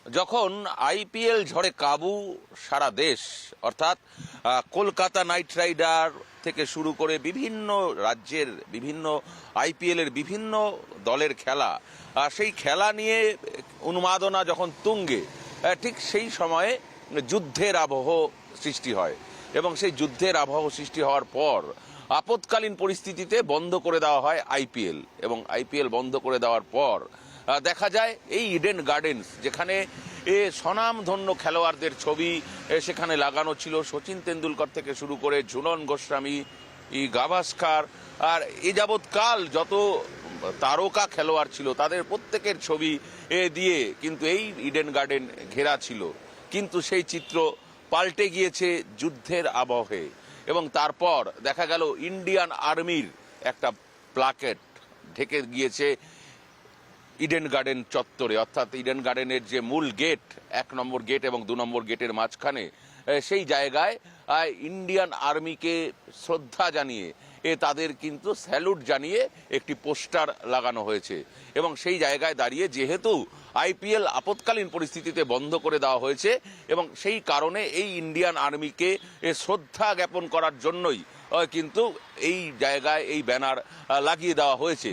যখন আইপিএল ঝড়ে কাবু সারা দেশ, অর্থাৎ কলকাতা নাইট রাইডার থেকে শুরু করে বিভিন্ন রাজ্যের বিভিন্ন আইপিএলের বিভিন্ন দলের খেলা, সেই খেলা নিয়ে উন্মাদনা যখন তুঙ্গে, ঠিক সেই সময়ে যুদ্ধের আবহ সৃষ্টি হয় এবং সেই যুদ্ধের আবহ সৃষ্টি হওয়ার পর আপৎকালীন পরিস্থিতিতে বন্ধ করে দেওয়া হয় আইপিএল। এবং আইপিএল বন্ধ করে দেওয়ার পর দেখা যায় এই ইডেন গার্ডেন্স, যেখানে স্বনামধন্য খেলোয়াড়দের ছবি সেখানে লাগানো ছিল, সচিন তেন্ডুলকর থেকে শুরু করে ঝুলন গোস্বামী, গাভাস্কার, আর এ যাবৎকাল যত তারকা খেলোয়াড় ছিল তাদের প্রত্যেকের ছবি দিয়ে কিন্তু এই ইডেন গার্ডেন ঘেরা ছিল। কিন্তু সেই চিত্র পাল্টে গিয়েছে যুদ্ধের আবহে এবং তারপর দেখা গেল ইন্ডিয়ান আর্মির একটা প্লাকেট ঢেকে গিয়েছে ইডেন গার্ডেন চত্বরে, অর্থাৎ ইডেন গার্ডেনের যে মূল গেট, 1 নম্বর গেট এবং 2 নম্বর গেটের মাঝখানে সেই জায়গায় ইন্ডিয়ান আর্মিকে শ্রদ্ধা জানিয়ে তাদের কিন্তু স্যালুট জানিয়ে একটি পোস্টার লাগানো হয়েছে। এবং সেই জায়গায় দাঁড়িয়ে যেহেতু আইপিএল আপৎকালীন পরিস্থিতিতে বন্ধ করে দেওয়া হয়েছে এবং সেই কারণে এই ইন্ডিয়ান আর্মিকে শ্রদ্ধা জ্ঞাপন করার জন্যই কিন্তু এই জায়গায় এই ব্যানার লাগিয়ে দেওয়া হয়েছে।